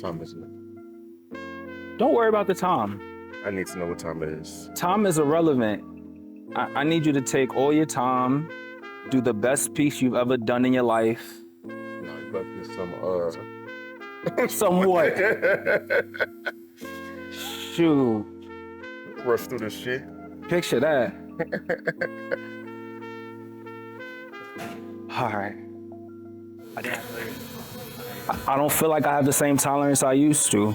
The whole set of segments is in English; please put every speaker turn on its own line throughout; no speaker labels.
time is it?
Don't worry about the time.
I need to know what time it is.
Time is irrelevant. I need you to take all your time, do the best piece you've ever done in your life.
No, you left me some,
Somewhat. Shoot.
rush through this shit.
Picture that. All right. I don't feel like I have the same tolerance I used to.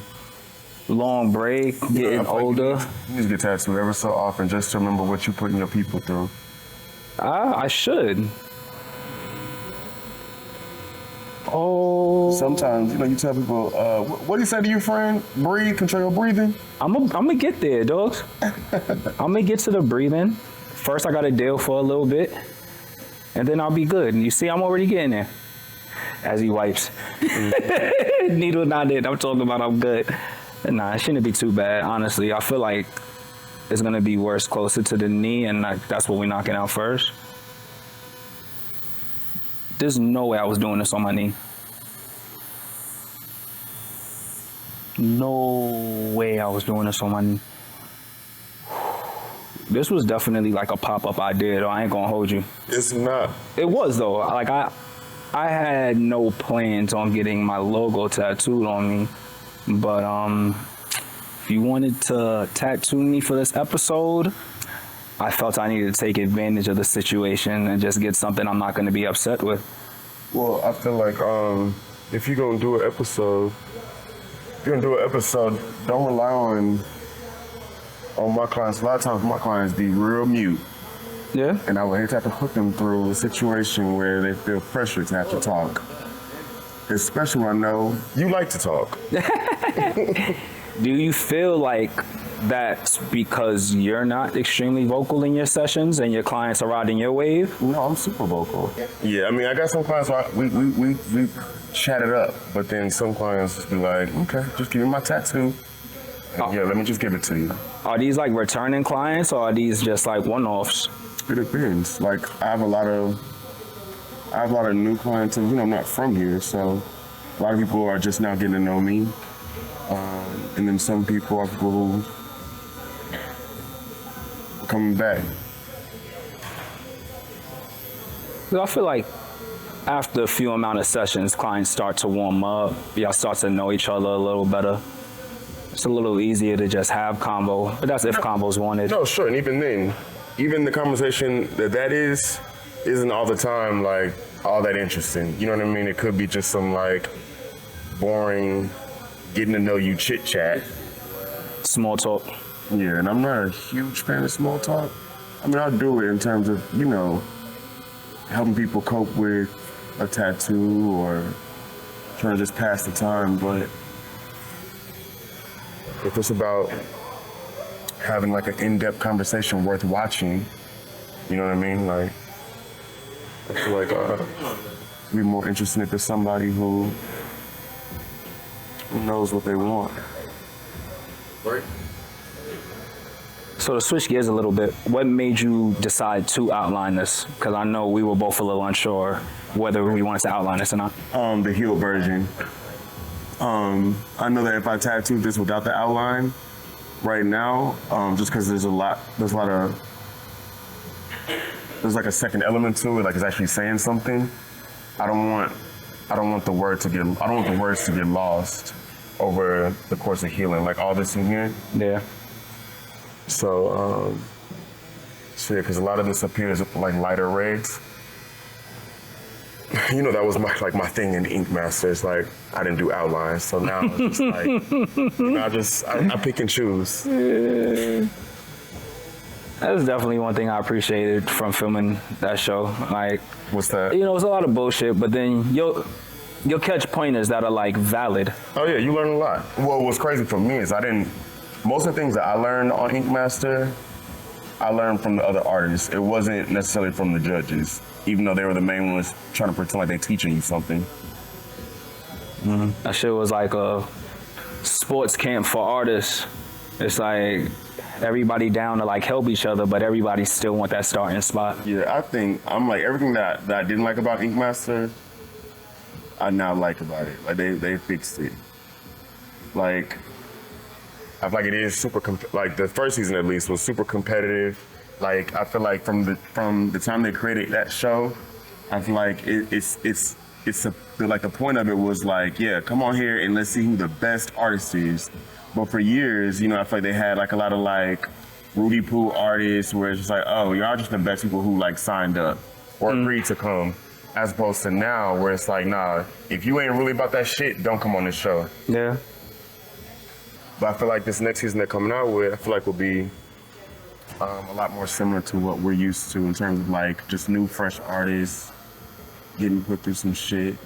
Long break, getting older.
You need to get tattooed ever so often just to remember what you're putting your people through.
I should. Oh.
Sometimes, you tell people, what do you say to your friend? Breathe, control your breathing.
I'm gonna get there, dogs. I'm gonna get to the breathing. First, I gotta deal for a little bit, and then I'll be good. And you see, I'm already getting there. As he wipes. Needle not in. I'm talking about I'm good. Nah, it shouldn't be too bad, honestly. I feel like it's gonna be worse closer to the knee, and that's what we're knocking out first. There's no way I was doing this on my knee. No way I was doing this on my knee. This was definitely like a pop-up idea, though. I ain't gonna hold you.
It's not.
It was, though. Like, I had no plans on getting my logo tattooed on me. But if you wanted to tattoo me for this episode, I felt I needed to take advantage of the situation and just get something I'm not going to be upset with.
Well, I feel like if you're gonna do an episode, don't rely on my clients. A lot of times my clients be real mute.
Yeah.
And I would hate to have to put them through a situation where they feel pressure to have to talk. Especially when I know you like to talk.
Do you feel like that's because you're not extremely vocal in your sessions and your clients are riding your wave?
No, I'm super vocal. Yeah, I mean, I got some clients where we chat it up, but then some clients just be like, okay, just give me my tattoo. And yeah, let me just give it to you.
Are these like returning clients or are these just like one-offs?
It depends. Like, I have a lot of new clients, and I'm not from here, so a lot of people are just now getting to know me. And then some people are people who are coming back.
I feel like after a few amount of sessions, clients start to warm up. Y'all start to know each other a little better. It's a little easier to just have convo, but that's if convo's wanted.
No, sure, and even then, even the conversation that isn't all the time like all that interesting. You know what I mean? It could be just some like boring, getting to know you chit chat.
Small talk.
Yeah, and I'm not a huge fan of small talk. I mean, I'll do it in terms of, helping people cope with a tattoo or trying to just pass the time, but if it's about having like an in-depth conversation worth watching, you know what I mean? Like, I feel like it'd be more interesting if it's somebody who knows what they want. Right.
So to switch gears a little bit, what made you decide to outline this? Because I know we were both a little unsure whether we wanted to outline this or not.
The healed version. I know that if I tattooed this without the outline right now, just because there's like a second element to it, like it's actually saying something. I don't want the words to get lost over the course of healing, like all this in here.
Yeah.
So, yeah, because a lot of this appears like lighter reds. That was my thing in Ink Masters. Like, I didn't do outlines, so now it's just like, I pick and choose.
Yeah. That's definitely one thing I appreciated from filming that show. Like,
what's that?
It's a lot of bullshit, but then you'll catch pointers that are like valid.
Oh yeah, you learn a lot. Well, what's crazy for me is most of the things that I learned on Ink Master, I learned from the other artists. It wasn't necessarily from the judges, even though they were the main ones trying to pretend like they're teaching you something.
Mm-hmm. That shit was like a sports camp for artists. It's like everybody down to like help each other, but everybody still want that starting spot.
Yeah, I think I'm like everything that I didn't like about Ink Master, I now like about it. Like they fixed it. Like, I feel like it is super, like the first season at least was super competitive. Like, I feel like from the time they created that show, I feel like like the point of it was like, yeah, come on here and let's see who the best artist is. But for years, you know, I feel like they had like a lot of like Rudy Poo artists where it's just like, oh, y'all just the best people who like signed up or agreed to come. As opposed to now where it's like, nah, if you ain't really about that shit, don't come on this show.
Yeah.
But I feel like this next season they're coming out with, I feel like will be a lot more similar to what we're used to in terms of like just new, fresh artists getting put through some shit.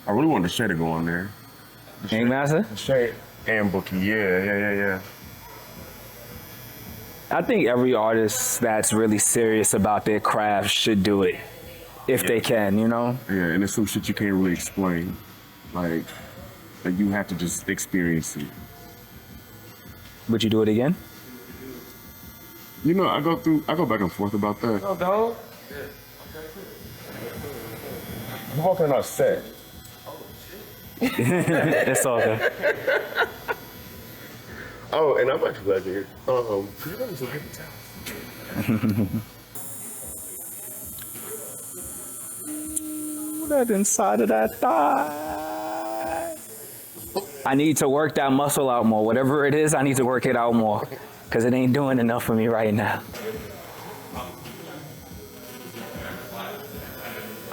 I really wanted the Shay to go on there.
Ink Master?
Shay and Bookie, yeah.
I think every artist that's really serious about their craft should do it, if they can, you know?
Yeah, and there's some shit you can't really explain. Like you have to just experience it.
Would you do it again?
You know, I go back and forth about that.
Oh, dog.
I'm walking on our set.
It's all good.
Oh, and I'm actually glad you're here. Can you let me some paper towels?
That inside of that thigh. I need to work that muscle out more. Whatever it is, I need to work it out more. Because it ain't doing enough for me right now.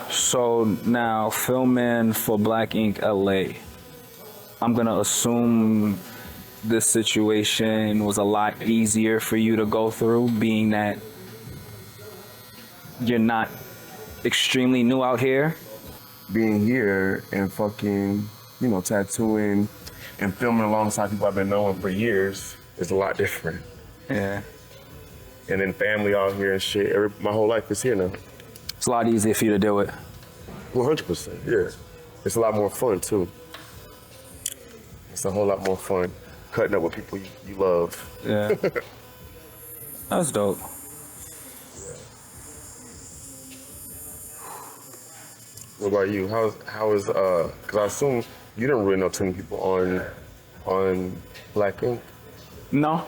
So now, filming for Black Ink LA. I'm going to assume this situation was a lot easier for you to go through, being that you're not extremely new out here.
Being here and fucking, you know, tattooing and filming alongside people I've been knowing for years is a lot different.
Yeah.
And then family out here and shit. My whole life is here now.
It's a lot easier for you to do it.
100%, yeah. It's a lot more fun too. It's a whole lot more fun cutting up with people you love.
Yeah. That's dope.
What about you? How is cause I assume you don't really know too many people on Black Ink.
No,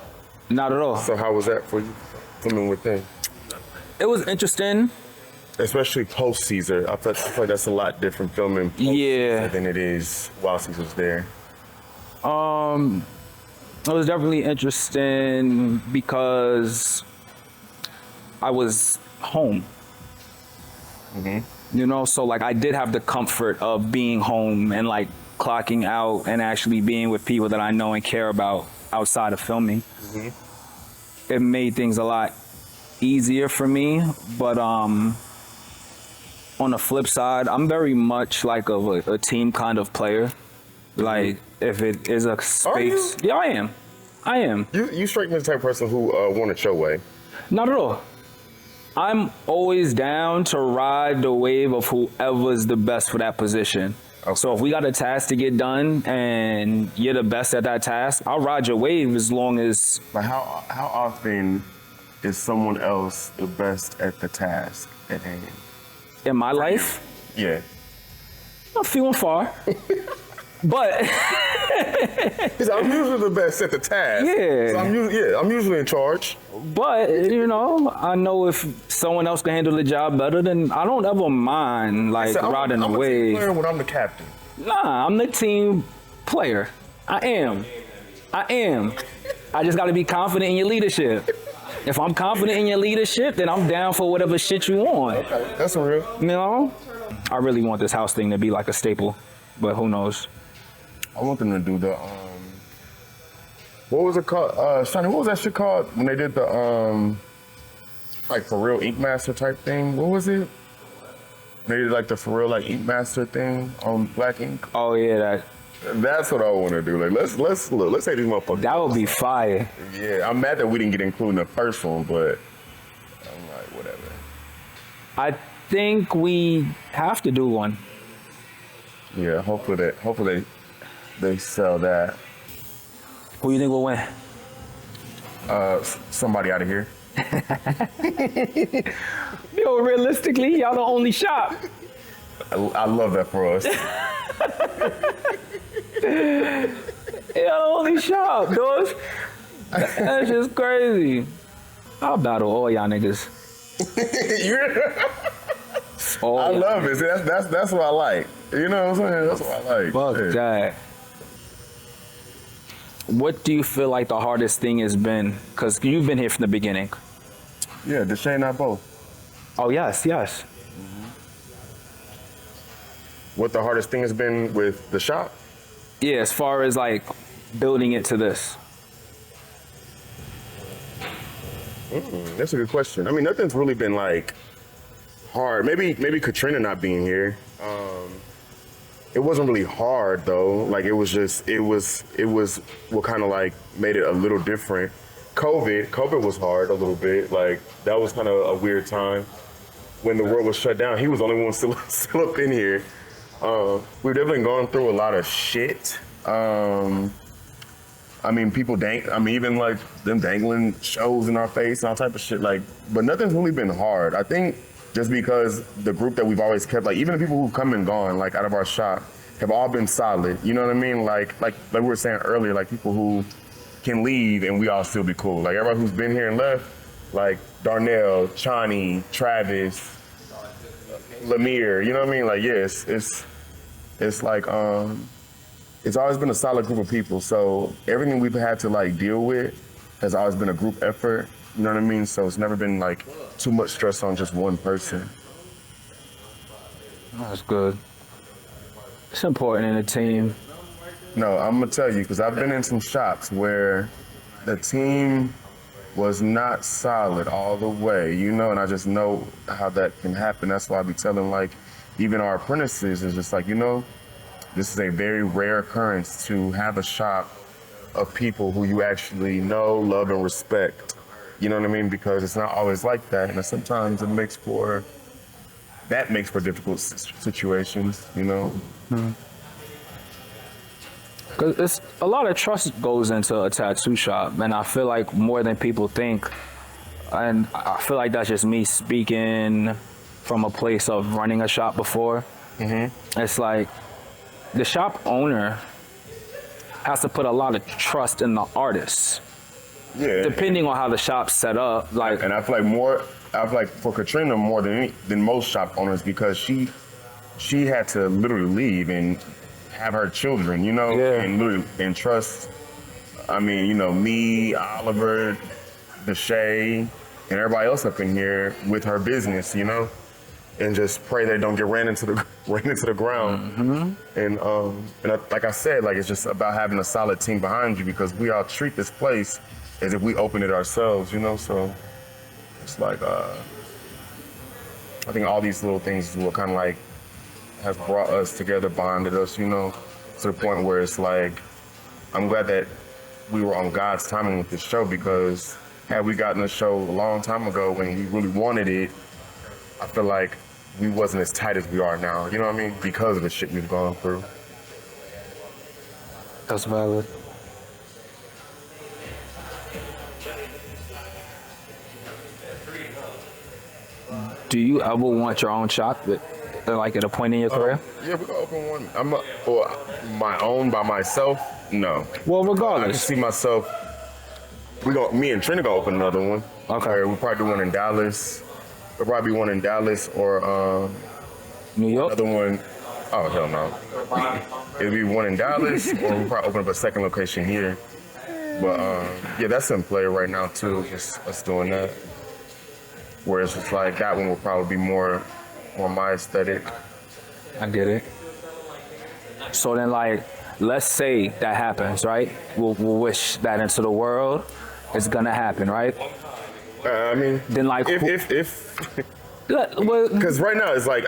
not at all.
So how was that for you filming with them?
It was interesting.
Especially post Caesar. I feel like that's a lot different filming post Caesar than it is while Caesar's there.
It was definitely interesting because I was home. You know, so like I did have the comfort of being home and like clocking out and actually being with people that I know and care about outside of filming. It made things a lot easier for me, but on the flip side, I'm very much like a team kind of player. Like if it is a space, yeah, I am.
You strike me as the type of person who want it your way.
Not at all. I'm always down to ride the wave of whoever's the best for that position. Okay. So if we got a task to get done and you're the best at that task, I'll ride your wave as long as.
But how often is someone else the best at the task at hand?
In my life?
Yeah.
I'm few and far. But
I'm usually the best at the task.
Yeah.
So I'm usually in charge.
But you know, I know if someone else can handle the job better, then I don't ever mind like riding the wave.
I'm a team player when I'm the captain.
Nah, I'm the team player. I am. I just gotta be confident in your leadership. If I'm confident in your leadership, then I'm down for whatever shit you want.
Okay, that's real.
You know? I really want this house thing to be like a staple, but who knows?
I want them to do the what was it called? Sonny, what was that shit called when they did the like for real Ink Master type thing? What was it? They did like the for real like Ink Master thing on Black Ink.
Oh yeah,
that's what I want to do. Like let's say these motherfuckers.
That would be fire.
Yeah, I'm mad that we didn't get included in the first one, but I'm like whatever.
I think we have to do one.
Yeah, hopefully they sell that.
Who you think will win?
Somebody out of here.
Yo, realistically, y'all the only shop.
I love that for us.
Yeah, only shop, dogs. That's just crazy. I'll battle all y'all niggas. All
I
y'all.
love it. See, that's what I like. You know what I'm saying? That's what I like.
Fuck
Yeah.
that. What do you feel like the hardest thing has been? Because you've been here from the beginning.
Yeah, Deshae and I both.
Oh, yes.
What the hardest thing has been with the shop?
Yeah, as far as like building it to this.
That's a good question. I mean, nothing's really been like hard. Maybe Katrina not being here. It wasn't really hard though. Like it was what kind of like made it a little different. COVID was hard a little bit. Like that was kind of a weird time when the world was shut down. He was the only one still up in here. We've definitely gone through a lot of shit. I mean, even like them dangling shows in our face and all type of shit. Like, but nothing's really been hard. I think just because the group that we've always kept, like even the people who've come and gone, like out of our shop, have all been solid. You know what I mean? Like we were saying earlier, like people who can leave and we all still be cool. Like everybody who's been here and left, like Darnell, Chani, Travis, Lemire. You know what I mean? Like yes, it's like it's always been a solid group of people. So everything we've had to like deal with has always been a group effort. You know what I mean? So it's never been like too much stress on just one person.
That's good. It's important in a team.
No, I'm gonna tell you, because I've been in some shops where the team was not solid all the way, you know, and I just know how that can happen. That's why I be telling like even our apprentices is just like, you know, this is a very rare occurrence to have a shop of people who you actually know, love, and respect. You know what I mean? Because it's not always like that, and sometimes it makes for difficult situations, you know?
Because it's a lot of trust goes into a tattoo shop, and I feel like more than people think. And I feel like that's just me speaking from a place of running a shop before. Mm-hmm. It's like the shop owner has to put a lot of trust in the artists.
Yeah.
Depending on how the shop's set up, like.
And I feel like for Katrina more than most shop owners, because she had to literally leave and have her children, you know, and literally and trust. I mean, you know, me, Oliver, Deshae, and everybody else up in here with her business, you know, and just pray they don't get ran into the ground. Mm-hmm. And like I said, like it's just about having a solid team behind you, because we all treat this place as if we opened it ourselves, you know. So it's like I think all these little things is what kind of like has brought us together, bonded us, you know, to the point where it's like I'm glad that we were on God's timing with this show, because had we gotten the show a long time ago when we really wanted it, I feel like we wasn't as tight as we are now, you know what I mean? Because of the shit we've gone through.
That's valid. Do you ever want your own shop, like at a point in your career?
Yeah, we're gonna open one. My own by myself? No.
Well,
I can
regardless.
see myself. Me and Trina gonna open another one.
Okay.
We'll probably do one in Dallas. We'll probably one in Dallas or
New York?
another one. Oh hell no. It'll be one in Dallas, or we'll probably open up a second location here. But yeah, that's in play right now too. Just us doing that. Whereas it's like that one will probably be more my aesthetic.
I get it. So then, like, let's say that happens, right? We'll wish that into the world. It's gonna happen, right?
I mean,
Then, like,
if
well,
because right now it's like,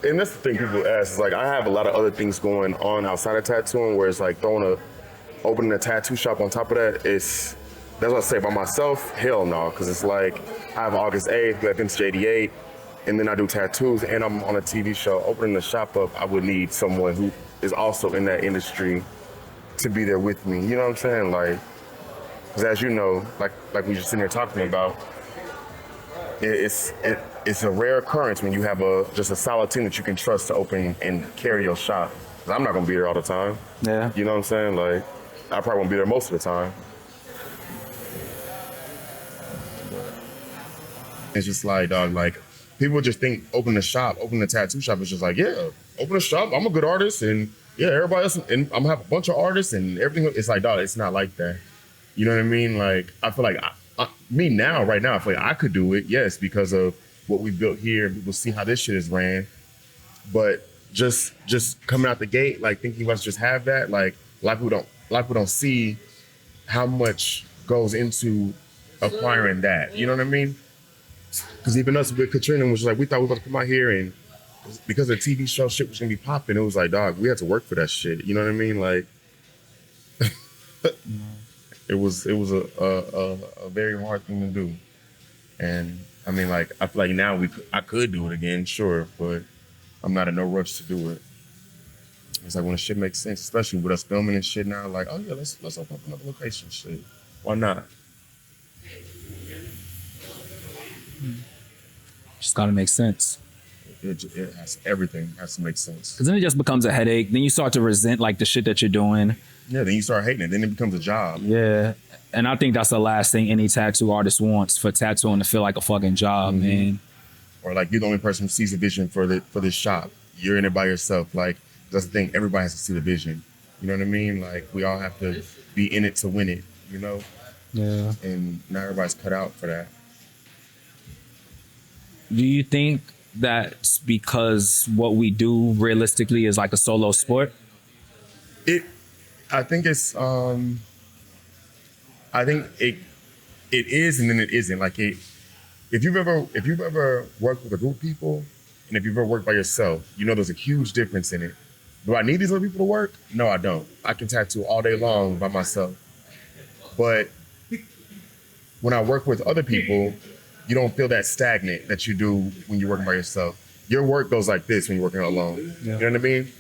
and that's the thing people ask, is like I have a lot of other things going on outside of tattooing, where it's like opening a tattoo shop on top of that. That's what I say by myself. Hell no, because it's like I have August 8th, at Vintage 88, and then I do tattoos, and I'm on a TV show. Opening the shop up, I would need someone who is also in that industry to be there with me. You know what I'm saying? Like, because as you know, like we just sitting here talking about, it's a rare occurrence when you have just a solid team that you can trust to open and carry your shop. 'Cause I'm not gonna be there all the time.
Yeah.
You know what I'm saying? Like, I probably won't be there most of the time. It's just like, dog, like, people just think open a tattoo shop is just like, yeah, open a shop. I'm a good artist, and yeah, everybody else, and I'm gonna have a bunch of artists and everything. It's like, dog, it's not like that. You know what I mean? Like, I feel like right now, I feel like I could do it, yes, because of what we built here. People see how this shit is ran, but just coming out the gate, like thinking you must just have that, like a lot of people don't see how much goes into acquiring that. You know what I mean? Because even us with Katrina was like, we thought we were about to come out here, and because the TV show shit was gonna be popping, it was like, dog, we had to work for that shit. You know what I mean? Like, it was a very hard thing to do, and I mean, like, I feel like now I could do it again, sure, but I'm not in no rush to do it. It's like when the shit makes sense, especially with us filming and shit now, like, oh yeah, let's open up another location, shit. Why not?
Just gotta make sense.
It everything has to make sense.
Because then it just becomes a headache. Then you start to resent like the shit that you're doing.
Yeah, then you start hating it. Then it becomes a job.
Yeah. And I think that's the last thing any tattoo artist wants, for tattooing to feel like a fucking job, man.
Or like you're the only person who sees the vision for this shop. You're in it by yourself. Like, that's the thing. Everybody has to see the vision. You know what I mean? Like, we all have to be in it to win it, you know?
Yeah.
And not everybody's cut out for that.
Do you think that's because what we do realistically is like a solo sport?
I think it's I think it is, and then it isn't. Like, if you've ever worked with a group of people, and if you've ever worked by yourself, you know there's a huge difference in it. Do I need these other people to work? No, I don't. I can tattoo all day long by myself. But when I work with other people, you don't feel that stagnant that you do when you're working by yourself. Your work goes like this when you're working alone. Yeah. You know what I mean?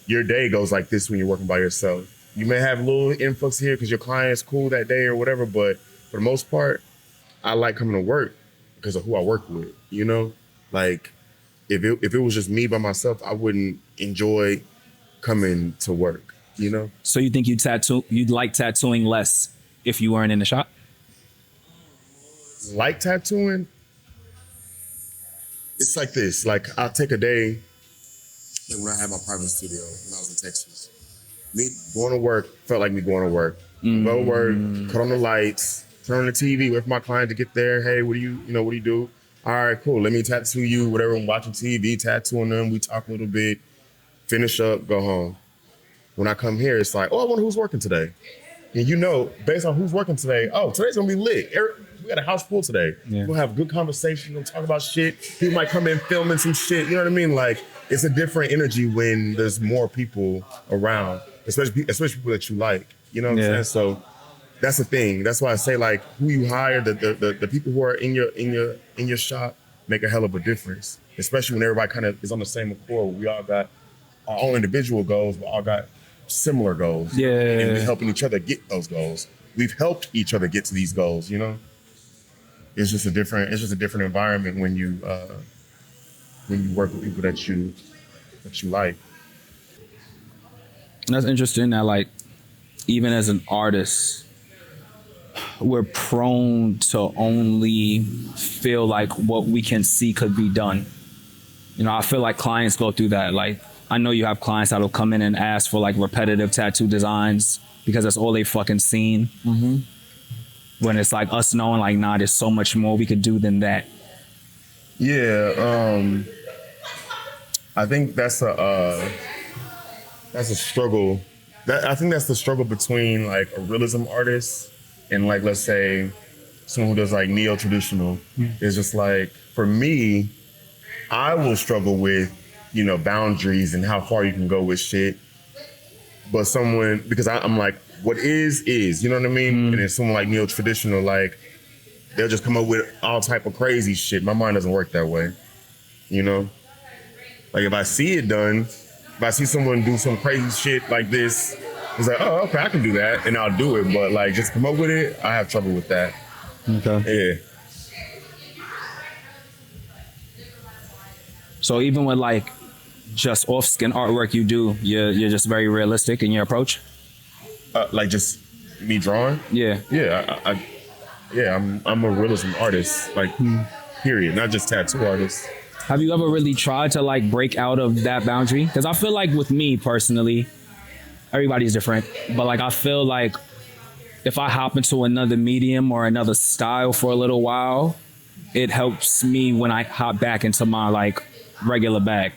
Your day goes like this when you're working by yourself. You may have a little influx here because your client's cool that day or whatever, but for the most part, I like coming to work because of who I work with, you know? Like, if it was just me by myself, I wouldn't enjoy coming to work, you know?
So you think you'd like tattooing less if you weren't in the shop?
Like tattooing? It's like this. Like, I'll take a day, like when I had my private studio when I was in Texas. Me going to work felt like me going to work. Go to work, cut on the lights, turn on the TV, wait for my client to get there. Hey, what do you do? All right, cool. Let me tattoo you, whatever. I'm watching TV, tattooing them. We talk a little bit, finish up, go home. When I come here, it's like, oh, I wonder who's working today. And you know, based on who's working today, oh, today's gonna be lit. We got a house full today. Yeah. We'll have good conversation, we'll talk about shit. People might come in filming some shit, you know what I mean? Like, it's a different energy when there's more people around, especially people that you like, you know what I'm saying? So that's the thing. That's why I say, like, who you hire, the people who are in your shop make a hell of a difference, especially when everybody kind of is on the same accord. We all got our own individual goals, but all got similar goals.
Yeah.
And we're helping each other get those goals. We've helped each other get to these goals, you know? It's just a different environment when you work with people that you like.
That's interesting that, like, even as an artist, we're prone to only feel like what we can see could be done. You know, I feel like clients go through that. Like, I know you have clients that'll come in and ask for like repetitive tattoo designs because that's all they fucking seen. Mm-hmm. When it's like us knowing like, nah, there's so much more we could do than that.
Yeah, I think that's a struggle. I think that's the struggle between like a realism artist and like, let's say, someone who does like neo-traditional. It's just like, for me, I will struggle with, you know, boundaries and how far you can go with shit. But someone, because I'm like, what is, you know what I mean? And then someone like neo-traditional, like, they'll just come up with all type of crazy shit. My mind doesn't work that way, you know? Like, if I see it done, if I see someone do some crazy shit like this, it's like, oh, okay, I can do that, and I'll do it. But like, just come up with it, I have trouble with that.
Okay.
Yeah.
So even with like just off skin artwork you do, you're just very realistic in your approach.
Like just me drawing.
Yeah.
Yeah, I'm a realism artist. Like, period. Not just tattoo artist.
Have you ever really tried to like break out of that boundary? Because I feel like with me personally, everybody's different, but like I feel like if I hop into another medium or another style for a little while, it helps me when I hop back into my like regular bag.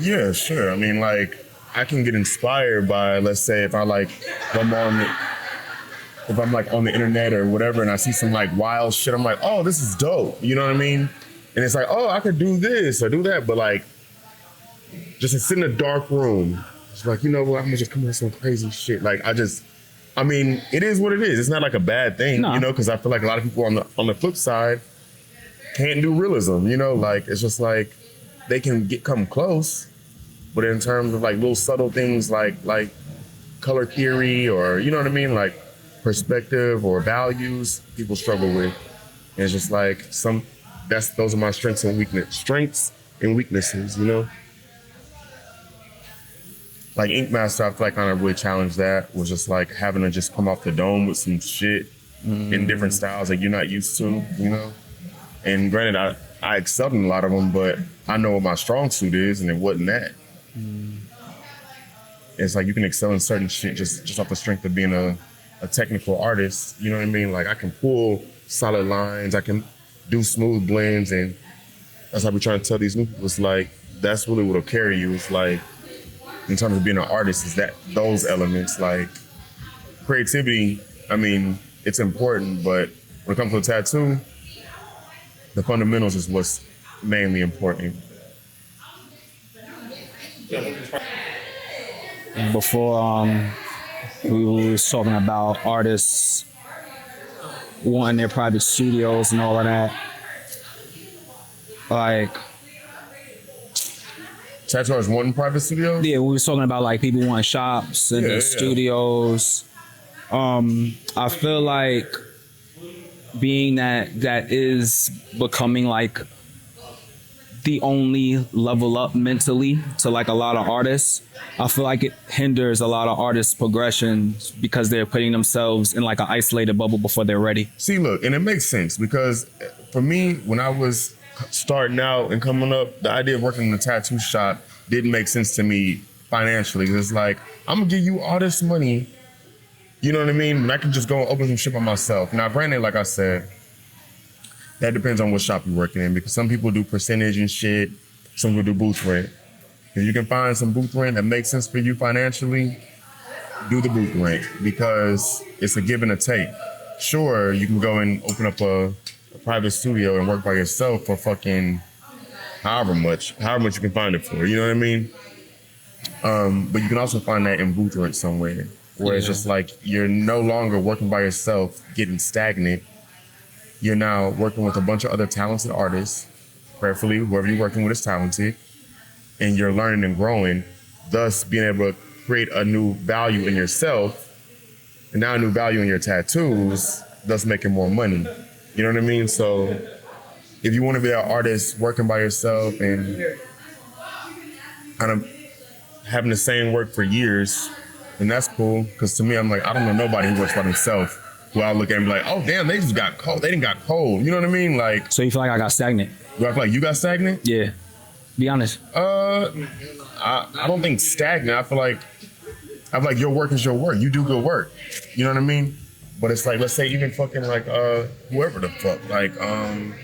Yeah, sure. I mean, like, I can get inspired by, let's say, if I'm like on the internet or whatever, and I see some like wild shit, I'm like, oh, this is dope. You know what I mean? And it's like, oh, I could do this or do that, but like, just to sit in a dark room, it's like, you know what? I'm gonna just come up with some crazy shit. Like, I mean, it is what it is. It's not like a bad thing, you know, because I feel like a lot of people on the flip side can't do realism, you know? Like, it's just like, they can come close, but in terms of like little subtle things like color theory or, you know what I mean? Like perspective or values, people struggle with. And it's just like those are my strengths and weaknesses, you know? Like Ink Master, I feel like kind of really challenged that, was just like having to just come off the dome with some shit in different styles that you're not used to, you know? And granted, I excelled in a lot of them, but I know what my strong suit is, and it wasn't that. It's like you can excel in certain shit just off the strength of being a technical artist, you know what I mean? Like I can pull solid lines, I can do smooth blends, and that's how we trying to tell these new people. It's like, that's really what'll carry you. It's like, in terms of being an artist, is that those elements, like creativity, I mean, it's important, but when it comes to a tattoo, the fundamentals is what's mainly important.
Before we was talking about artists wanting their private studios and all of that. Like,
tattoo artists wanting private studios?
Yeah, we was talking about like people wanting shops and studios. I feel like being that is becoming like the only level up mentally to like a lot of artists. I feel like it hinders a lot of artists' progression because they're putting themselves in like an isolated bubble before they're ready.
See, look, and it makes sense because for me, when I was starting out and coming up, the idea of working in a tattoo shop didn't make sense to me financially. It's like, I'm gonna give you all this money, you know what I mean? And I can just go and open some shit by myself. Now, granted, like I said, that depends on what shop you're working in, because some people do percentage and shit, some people do booth rent. If you can find some booth rent that makes sense for you financially, do the booth rent, because it's a give and a take. Sure, you can go and open up a private studio and work by yourself for fucking however much you can find it for, you know what I mean? But you can also find that in booth rent somewhere, where it's just like you're no longer working by yourself, getting stagnant. You're now working with a bunch of other talented artists, prayerfully, whoever you're working with is talented, and you're learning and growing, thus being able to create a new value in yourself, and now a new value in your tattoos, thus making more money. You know what I mean? So if you want to be an artist working by yourself and kind of having the same work for years, then that's cool. Because to me, I'm like, I don't know nobody who works by themselves who I look at and be like, oh, damn, they just got cold. They didn't got cold. You know what I mean? Like,
so you feel like I got stagnant?
Do I feel like you got stagnant?
Yeah. Be honest.
I don't think stagnant. I feel like your work is your work. You do good work. You know what I mean? But it's like, let's say even fucking like whoever the fuck, like and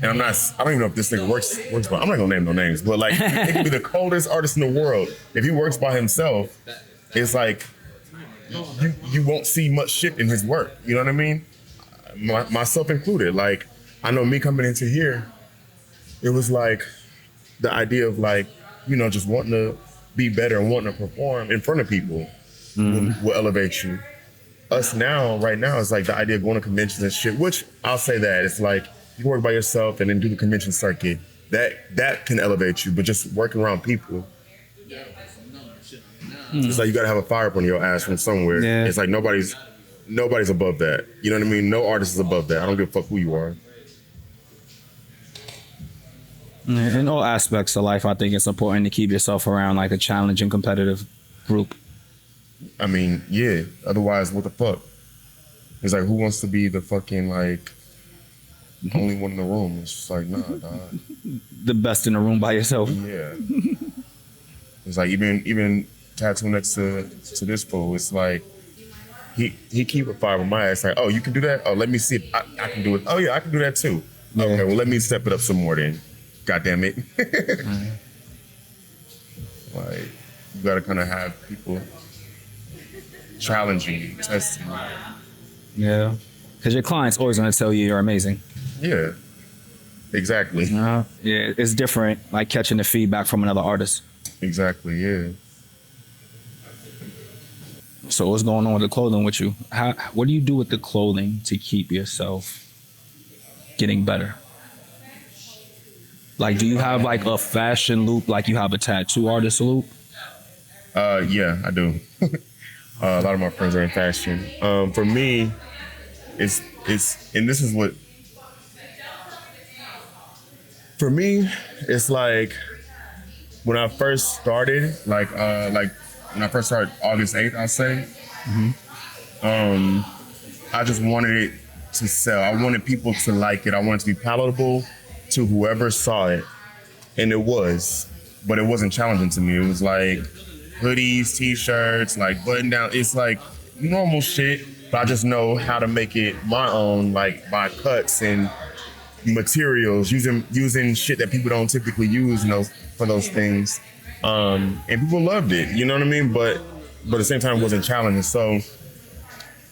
I don't even know if this nigga works by, I'm not gonna name no names, but like it could be the coldest artist in the world. If he works by himself, it's like you won't see much shit in his work. You know what I mean? Myself included. Like, I know me coming into here, it was like the idea of like, you know, just wanting to be better and wanting to perform in front of people will elevate you. Us now, right now, it's like the idea of going to conventions and shit, which I'll say that it's like you can work by yourself and then do the convention circuit. That can elevate you, but just working around people. It's like you gotta have a fire up on your ass from somewhere. Yeah. It's like nobody's above that. You know what I mean? No artist is above that. I don't give a fuck who you are.
In all aspects of life, I think it's important to keep yourself around like a challenging, competitive group.
I mean, yeah. Otherwise, what the fuck? It's like, who wants to be the fucking like only one in the room? It's just like, nah, dog.
The best in the room by yourself.
Yeah. It's like even tattoo next to this fool. It's like he keep a fire with my ass. Like, oh, you can do that? Oh, let me see if I can do it. Oh yeah, I can do that too.
Yeah.
Okay, well let me step it up some more then. God damn it. Like, you gotta kind of have people challenging you, testing you.
Yeah. Because your client's always going to tell you you're amazing.
Yeah, exactly.
Yeah, it's different, like catching the feedback from another artist.
Exactly, yeah.
So what's going on with the clothing with you? What do you do with the clothing to keep yourself getting better? Like, do you have like a fashion loop, like you have a tattoo artist loop?
Yeah, I do. A lot of my friends are in fashion. For me, it's and this is what for me, it's like when I first started, like when I first started August 8th, I'll say, I just wanted it to sell. I wanted people to like it. I wanted it to be palatable to whoever saw it. And it was, but it wasn't challenging to me. It was like hoodies, t-shirts, like button down. It's like normal shit, but I just know how to make it my own, like by cuts and materials, using shit that people don't typically use, for those things. And people loved it, you know what I mean? But at the same time, it wasn't challenging. So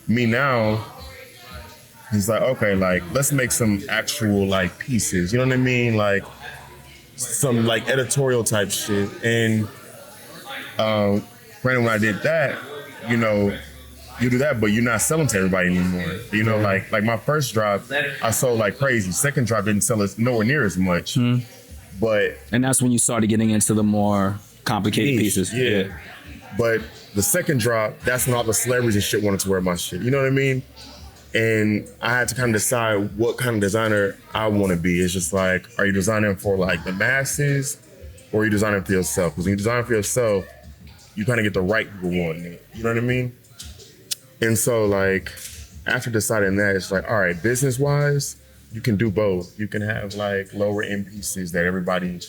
me now, he's like, okay, like let's make some actual like pieces, you know what I mean? Like some like editorial type shit. And granted, when I did that, you do that, but you're not selling to everybody anymore. Like my first drop, I sold like crazy. Second drop didn't sell as nowhere near as much. And
that's when you started getting into the more complicated pieces.
Yeah. But the second drop, that's when all the celebrities and shit wanted to wear my shit. You know what I mean? And I had to kind of decide what kind of designer I want to be. It's just like, are you designing for like the masses, or are you designing for yourself? Because when you design for yourself, you kind of get the right people wanting it. You know what I mean? And so like, after deciding that, it's like, all right, business-wise, you can do both. You can have like lower end pieces that everybody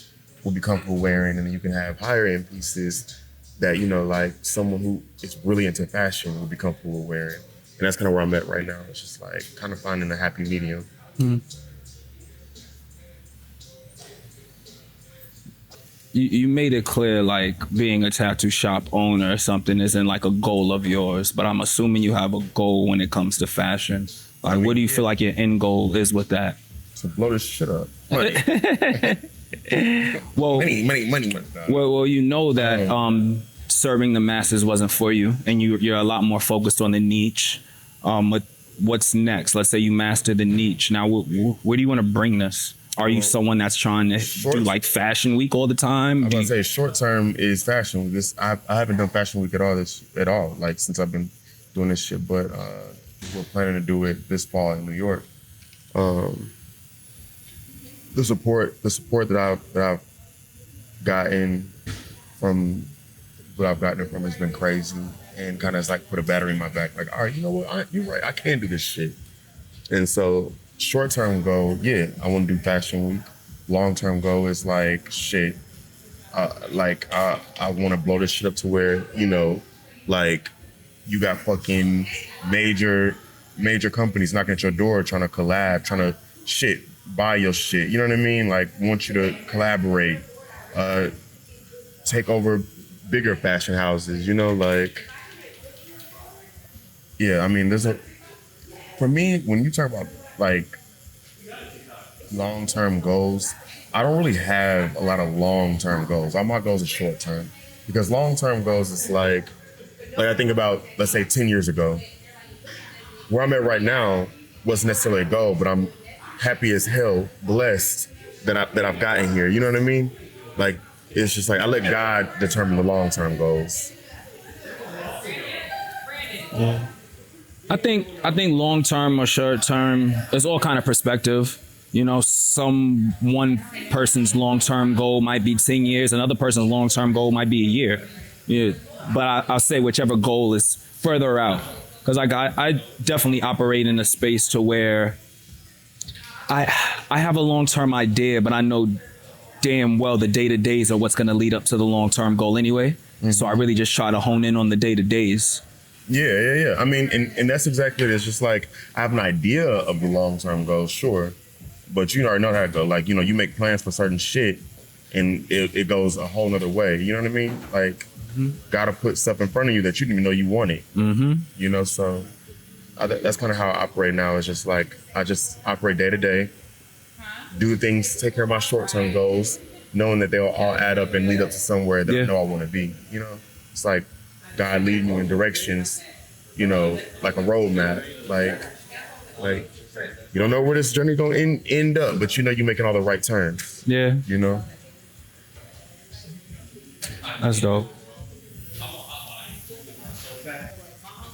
will be comfortable wearing, and then you can have higher end pieces that, like someone who is really into fashion will be comfortable wearing. And that's kind of where I'm at right now. It's just like kind of finding a happy medium.
You made it clear like being a tattoo shop owner or something isn't like a goal of yours, but I'm assuming you have a goal when it comes to fashion. Like, what do you feel like your end goal is with that?
To blow this shit up. Money.
Well,
money.
Well, you know that serving the masses wasn't for you, and you're a lot more focused on the niche. What's next? Let's say you master the niche. Now, where do you want to bring this? Are you someone that's trying to do like Fashion Week all the time?
I'm gonna say short term is Fashion Week. I haven't done Fashion Week at all, like since I've been doing this shit. But we're planning to do it this fall in New York. The support that I've gotten from has been crazy, and kind of like put a battery in my back. Like, all right, you know what? You're right. I can do this shit. And so, short-term goal, yeah, I want to do Fashion Week. Long-term goal is like, shit, I want to blow this shit up to where, like, you got fucking major companies knocking at your door trying to collab, trying to buy your shit. You know what I mean? Like, want you to collaborate, take over bigger fashion houses, like, yeah, I mean, for me, when you talk about like long-term goals, I don't really have a lot of long-term goals. All my goals are short-term, because long-term goals is like I think about, let's say 10 years ago, where I'm at right now wasn't necessarily a goal, but I'm happy as hell, blessed that I've gotten here. You know what I mean? Like, it's just like I let God determine the long-term goals.
Yeah. I think long term or short term, it's all kind of perspective. You know, one person's long-term goal might be 10 years, another person's long-term goal might be a year. Yeah, but I'll say whichever goal is further out, because I definitely operate in a space to where I have a long-term idea, but I know damn well the day-to-days are what's going to lead up to the long-term goal anyway. So I really just try to hone in on the day-to-days.
Yeah. I mean, and that's exactly it. It's just like, I have an idea of the long-term goals, sure, but you already know how it goes. Like, you know, you make plans for certain shit and it goes a whole nother way. You know what I mean? Like, gotta put stuff in front of you that you didn't even know you wanted. You know, so that's kind of how I operate now. It's just like, I just operate day to day, do things, take care of my short-term goals, knowing that they'll all add up and lead up to somewhere that I know I want to be. You know, it's like God leading you in directions, you know, like a roadmap. Like you don't know where this journey gonna end up, but you know you're making all the right turns.
Yeah,
You know.
that's dope.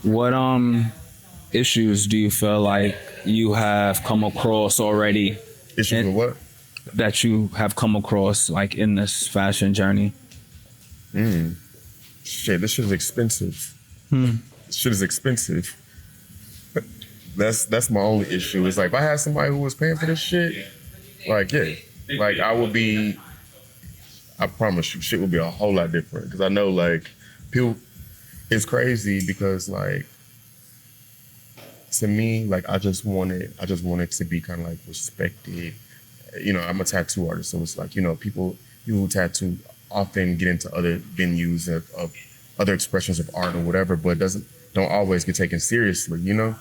What issues do you feel like you have come across already?
Issues with what?
That you have come across like in this fashion journey?
Shit, this shit is expensive. This shit is expensive. That's my only issue. It's like, if I had somebody who was paying for this shit, like, yeah, like I promise you, shit would be a whole lot different. Because I know, like, people, it's crazy because, like, to me, like, I just want it to be kind of like respected. You know, I'm a tattoo artist, so it's like, you know, people who tattoo often get into other venues of other expressions of art or whatever, but don't always get taken seriously, you know?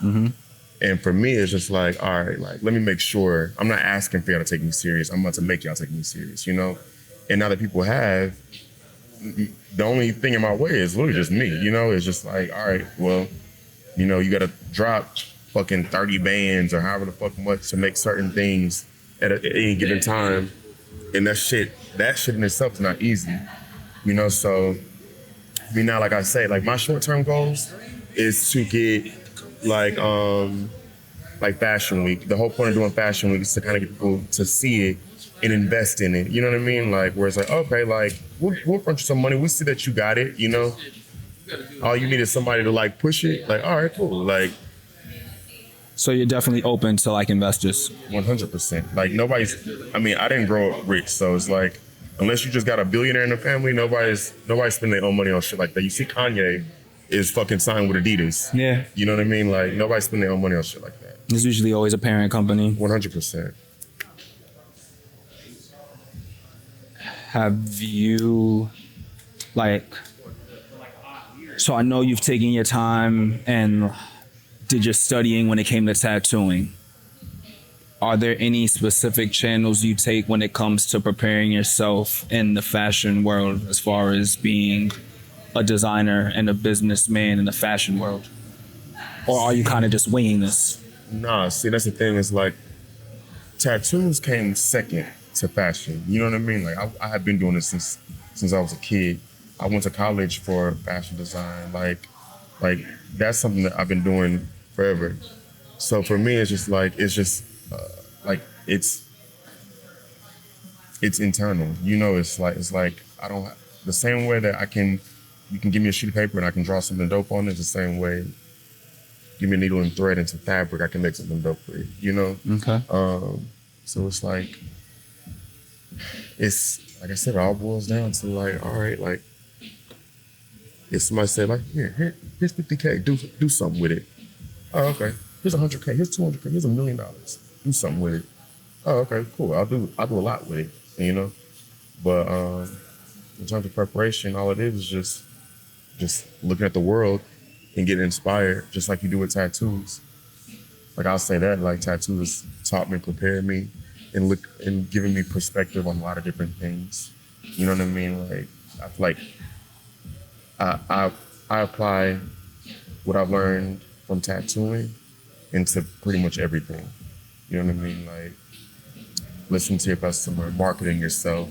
And for me, it's just like, all right, like, let me make sure I'm not asking for y'all to take me serious. I'm about to make y'all take me serious, you know? And now that people have, the only thing in my way is literally just me, you know? It's just like, all right, well, you know, you got to drop fucking 30 bands or however the fuck much to make certain things at any given time. And that shit in itself is not easy, you know? So, I mean, now, like I say, like, my short-term goals is to get like Fashion Week. The whole point of doing Fashion Week is to kind of get people to see it and invest in it. You know what I mean? Like, where it's like, okay, like, we'll front you some money. We see that you got it, you know? All you need is somebody to, like, push it. Like, all right, cool. Like,
So you're definitely open to like investors.
100%. Like, I didn't grow up rich, so it's like, unless you just got a billionaire in the family, nobody's spending their own money on shit like that. You see Kanye is fucking signed with Adidas.
Yeah.
You know what I mean? Like, nobody's spending their own money on shit like that.
There's usually always a parent company.
100%.
Have you, like, so I know you've taken your time and did your studying when it came to tattooing. Are there any specific channels you take when it comes to preparing yourself in the fashion world as far as being a designer and a businessman in the fashion world? Or are you kind of just winging this?
Nah, see, that's the thing. It's like, tattoos came second to fashion. You know what I mean? Like, I have been doing this since I was a kid. I went to college for fashion design. Like that's something that I've been doing forever. So for me, it's just like, it's internal. You know, it's like I don't, the same way that you can give me a sheet of paper and I can draw something dope on it, it's the same way, give me a needle and thread and some fabric, I can make something dope with it, you know?
Okay.
So it's like, like I said, it all boils down to like, all right, like, if somebody said like, here's $50K, do something with it. Oh, okay. Here's $100K, here's $200K, here's $1 million. Do something with it. Oh, okay, cool. I'll do a lot with it, you know? But in terms of preparation, all it is just looking at the world and getting inspired, just like you do with tattoos. Like, I'll say that, like, tattoos taught me, prepared me, and giving me perspective on a lot of different things. You know what I mean? Like, I feel like I apply what I've learned from tattooing into pretty much everything. You know what I mean? Like, listening to your customer, marketing yourself,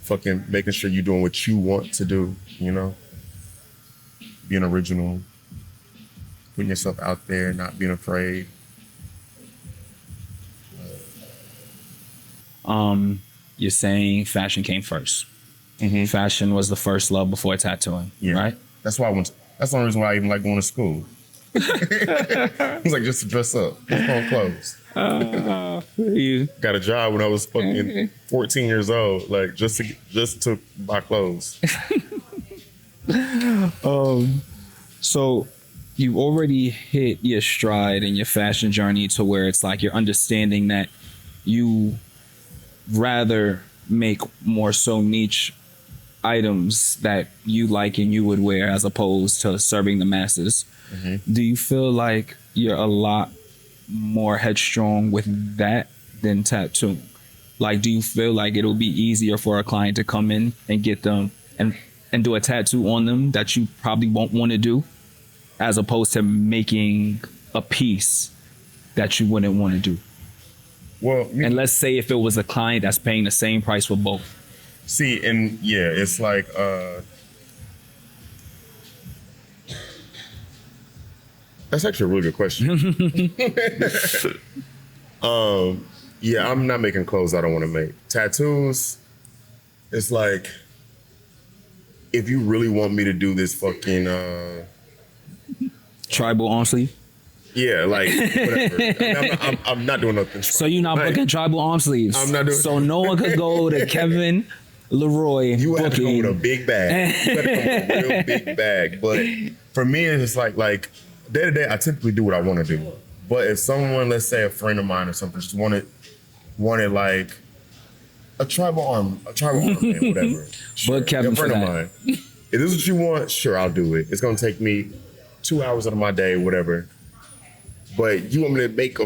fucking making sure you're doing what you want to do, you know? Being original, putting yourself out there, not being afraid.
You're saying fashion came 1st. Fashion was the first love before tattooing, right?
That's why that's the only reason why I even like going to school. It's like just to dress up, just on clothes.
You
Got a job when I was fucking 14 years old, like just to buy clothes.
So you already hit your stride in your fashion journey to where it's like you're understanding that you rather make more so niche items that you like and you would wear as opposed to serving the masses. Do you feel like you're a lot more headstrong with that than tattooing? Like, do you feel like it'll be easier for a client to come in and get them and do a tattoo on them that you probably won't want to do, as opposed to making a piece that you wouldn't want to do?
Well,
and let's say if it was a client that's paying the same price for both.
See, and yeah, it's like that's actually a really good question. Yeah, I'm not making clothes I don't want to make. Tattoos, it's like, if you really want me to do this fucking
tribal arm sleeve.
Yeah, like whatever. I'm not doing nothing.
So you're not booking tribal arm sleeves.
I'm not doing.
So no one could go to Kevin Laroy.
You have to
booking.
come with a big bag. You have to come with a real big bag. But for me, it's like day to day, I typically do what I want to do. But if someone, let's say a friend of mine or something, just wanted like a tribal arm, man, whatever. Sure.
But Kevin,
a friend of mine. If this is what you want, sure, I'll do it. It's gonna take me 2 hours out of my day, whatever. But you want me to make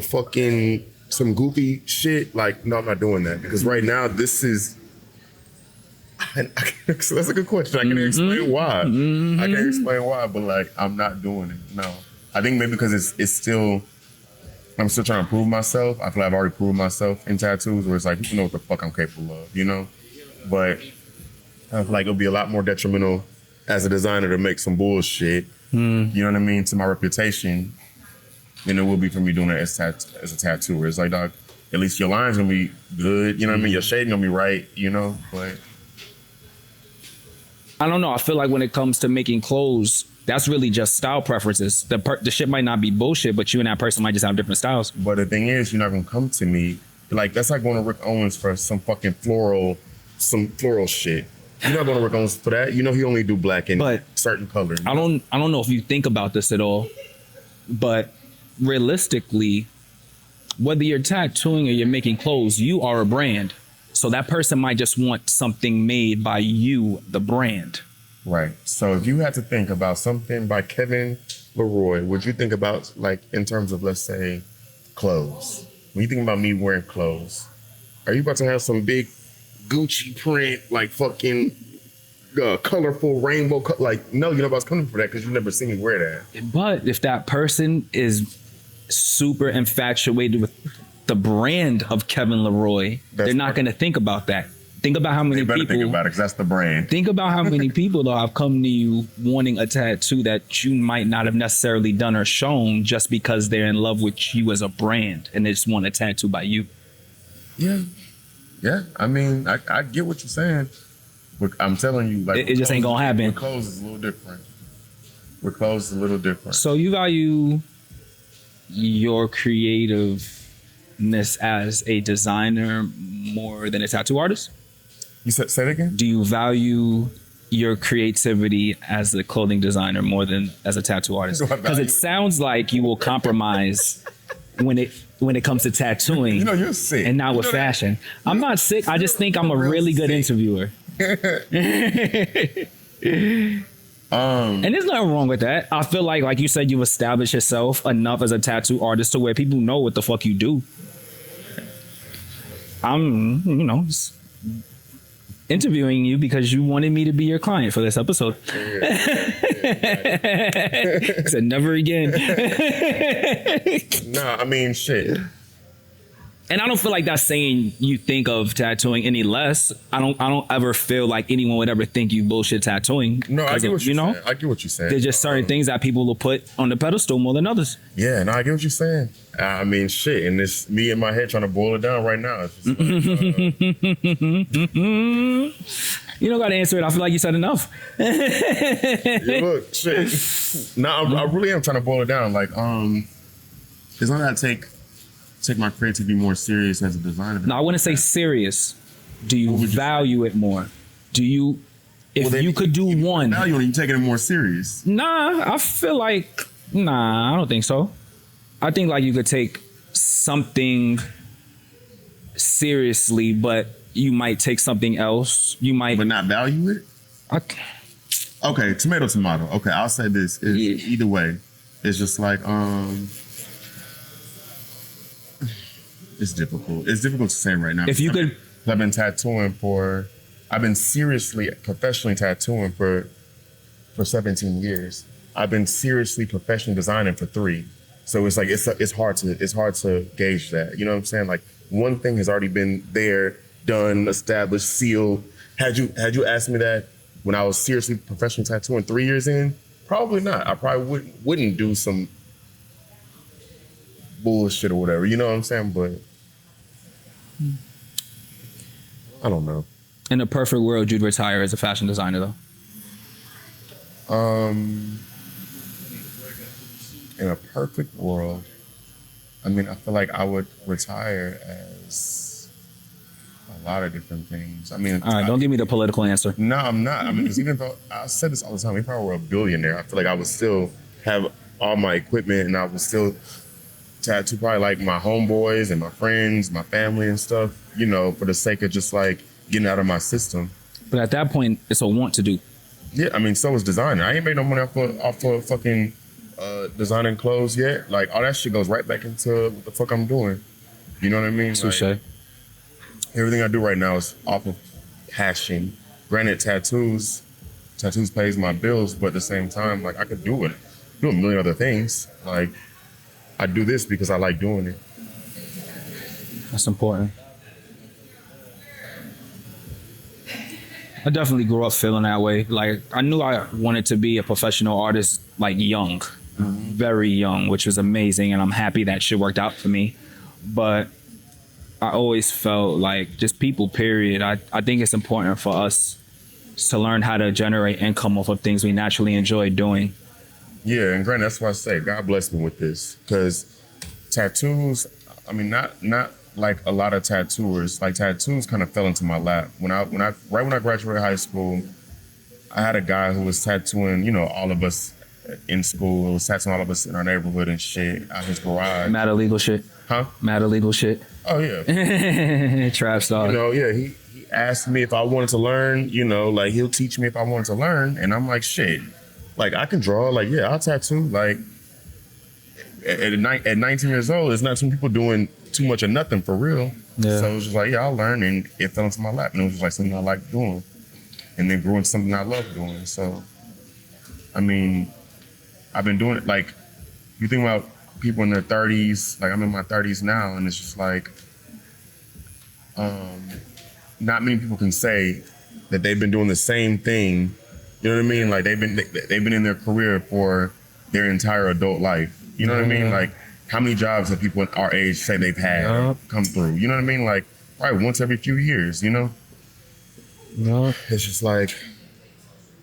some goofy shit? Like, no, I'm not doing that. Because right now, this is, so that's a good question. I can explain why. I can explain why, but like, I'm not doing it. No. I think maybe because it's still, I'm still trying to prove myself. I feel like I've already proved myself in tattoos where it's like, you know what the fuck I'm capable of, you know? But I feel like it'll be a lot more detrimental as a designer to make some bullshit, you know what I mean, to my reputation than it will be for me doing it as a tattooer. It's like, dog, at least your line's gonna be good, you know what I mean? Your shading gonna be right, you know? But
I don't know. I feel like when it comes to making clothes, that's really just style preferences. The shit might not be bullshit, but you and that person might just have different styles.
But the thing is, you're not gonna come to me like, that's like going to Rick Owens for some fucking floral shit. You're not going to Rick Owens for that. You know he only do black and certain colors.
I don't know if you think about this at all, but realistically, whether you're tattooing or you're making clothes, you are a brand. So that person might just want something made by you, the brand.
Right. So if you had to think about something by Kevin Laroy, would you think about, like, in terms of, let's say, clothes? When you think about me wearing clothes, are you about to have some big Gucci print, like fucking colorful rainbow? Like, no, you're not about to come for that because you've never seen me wear that.
But if that person is super infatuated with the brand of Kevin Laroy, they're not going to think about that. Think about how many people.
Think about it because that's the brand.
Think about how many people though have come to you wanting a tattoo that you might not have necessarily done or shown just because they're in love with you as a brand and they just want a tattoo by you.
Yeah. Yeah. I mean, I get what you're saying, but I'm telling you, like,
it just ain't gonna happen.
With clothes is a little different. With clothes is a little different.
So you value your creativeness as a designer more than a tattoo artist?
You said, say it again?
Do you value your creativity as a clothing designer more than as a tattoo artist? Because it sounds like you will compromise when it comes to tattooing.
You know, you're sick.
And not with fashion. I'm not sick. I just think I'm a really good interviewer. And there's nothing wrong with that. I feel like you said, you've established yourself enough as a tattoo artist to where people know what the fuck you do. I'm, just interviewing you because you wanted me to be your client for this episode. I said never again.
Nah, I mean, shit.
And I don't feel like that's saying you think of tattooing any less. I don't ever feel like anyone would ever think you bullshit tattooing.
No, I get what
you
you're
know.
saying. I get what you're saying.
There's just certain things that people will put on the pedestal more than others.
Yeah, no, I get what you're saying. I mean, shit, and it's me in my head trying to boil it down right now. It's just like,
You don't got to answer it. I feel like you said enough.
yeah, look, shit. No, I really am trying to boil it down. Like, it's not that I take my creativity more serious as a designer.
No, I wouldn't say serious. Do you value it more? Do you, if
Well,
you could do one?
Now you're taking it more serious.
Nah, I feel like, nah, I don't think so. I think like you could take something seriously, but you might take something else. You might,
But not value it? Okay, tomato. Okay, I'll say this. Either way, it's just like, it's difficult. It's difficult to say right now.
if you could,
I've been seriously, professionally tattooing for 17 years. I've been seriously professionally designing for 3. So it's like it's hard to gauge that. You know what I'm saying? Like one thing has already been there, done, established, sealed. Had you asked me that when I was seriously professionally tattooing 3 years in, probably not. I probably wouldn't do some bullshit or whatever. You know what I'm saying? But I don't know.
in a perfect world, you'd retire as a fashion designer though.
In a perfect world, I mean, I feel like I would retire as a lot of different things. I mean,
All right, don't give me the political answer.
No, I'm not. I mean, because even though I said this all the time, if I were a billionaire, I feel like I would still have all my equipment and I would still tattoo probably like my homeboys and my friends, my family and stuff, you know, for the sake of just like getting out of my system.
But at that point, it's a want to do.
Yeah, I mean, so is designing. I ain't made no money off of fucking designing clothes yet. Like all that shit goes right back into what the fuck I'm doing. You know what I mean?
Touche.
Like, everything I do right now is off of passion. Granted, tattoos pays my bills, but at the same time, like I could do a million other things. Like I do this because I like doing it.
That's important. I definitely grew up feeling that way. Like I knew I wanted to be a professional artist like young, very young, which was amazing. And I'm happy that shit worked out for me. But I always felt like just people, period. I think it's important for us to learn how to generate income off of things we naturally enjoy doing.
Yeah, and granted, that's why I say God bless me with this. Because tattoos, I mean, not like a lot of tattooers, like tattoos kind of fell into my lap. When I graduated high school, I had a guy who was tattooing, you know, all of us in school, was tattooing all of us in our neighborhood and shit out his garage.
Mad illegal shit.
Huh?
Mad illegal shit.
Oh yeah.
Trap star.
You know, yeah, he asked me if I wanted to learn, you know, like he'll teach me if I wanted to learn. And I'm like, shit, like I can draw, like, yeah, I'll tattoo. Like at 19 years old, there's not some people doing too much of nothing for real.
Yeah.
So it was just like, yeah, I'll learn, and it fell into my lap. And it was just like something I like doing. And then grew into something I love doing. So, I mean, I've been doing it, like, you think about people in their 30s, like I'm in my 30s now, and it's just like, not many people can say that they've been doing the same thing. You know what I mean? Like they've been in their career for their entire adult life. You know what I mean? Like how many jobs have people our age say they've had come through? You know what I mean? Like probably once every few years, you know?
No.
It's just like,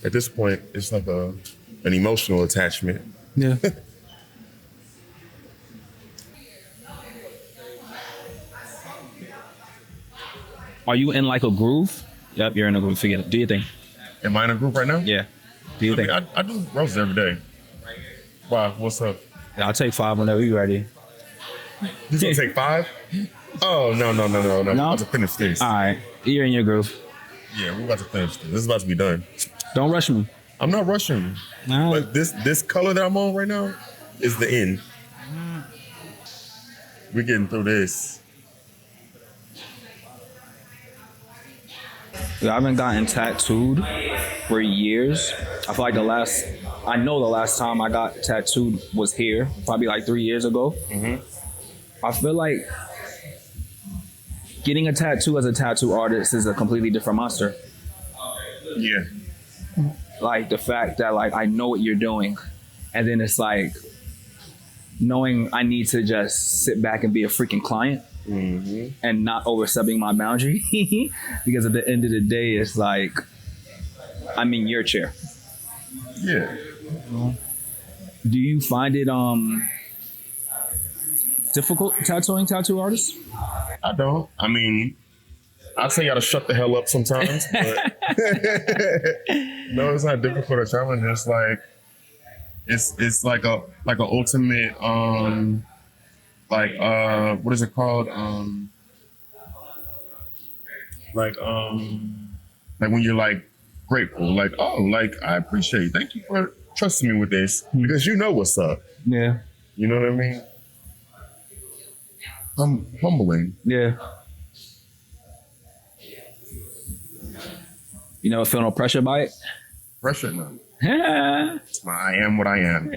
at this point, it's like an emotional attachment.
Yeah. Are you in like a groove? Yep, you're in a groove. Forget it. Do your thing.
Am I in a group right now?
Yeah. Do your thing.
I do roses every day. Wow, what's up?
Yeah, I'll take 5 whenever you're ready.
You gonna take 5? Oh, no.
No?
I'm about to finish this.
All right. You're in your groove.
Yeah, we're about to finish this. This is about to be done.
Don't rush me.
I'm not rushing.
All right.
But this color that I'm on right now is the end. We're getting through this.
Yeah, I haven't gotten tattooed for years. I feel like the last time I got tattooed was here, probably like 3 years ago. I feel like getting a tattoo as a tattoo artist is a completely different monster.
Yeah.
Like the fact that like I know what you're doing, and then it's like knowing I need to just sit back and be a freaking client and not overstepping my boundary because at the end of the day it's like I'm in your chair.
Yeah.
Do you find it difficult tattooing tattoo artists?
I don't. I mean, I'd say you gotta shut the hell up sometimes, but no, it's not difficult or challenging. It's like it's like a ultimate what is it called? Like when you're like grateful, like, oh, like I appreciate, thank you for trusting me with this because you know what's up.
Yeah.
You know what I mean? Humbling.
Yeah. You never feel no pressure by it?
Pressure, no.
Now,
I am what I am.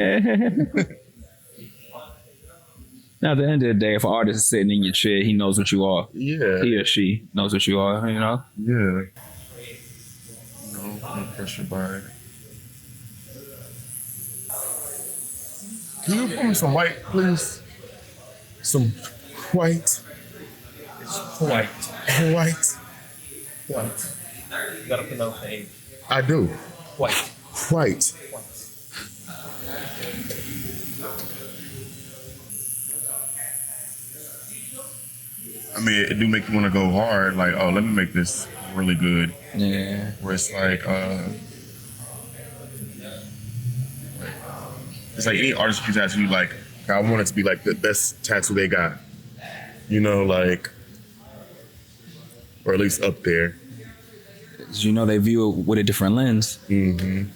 at the end of the day, if an artist is sitting in your chair, he knows what you are.
Yeah.
He or she knows what you are, you know?
Yeah. No pressure by it. Can you pour me some white, please? Some white.
It's white.
White.
White. You gotta pronounce the A.
I do.
White.
White. I mean, it do make you want to go hard. Like, oh, let me make this really good.
Yeah.
Where it's like, it's like any artist you tattoo, you like, I want it to be like the best tattoo they got. You know, like, or at least up there.
You know, they view it with a different lens.
Mm-hmm.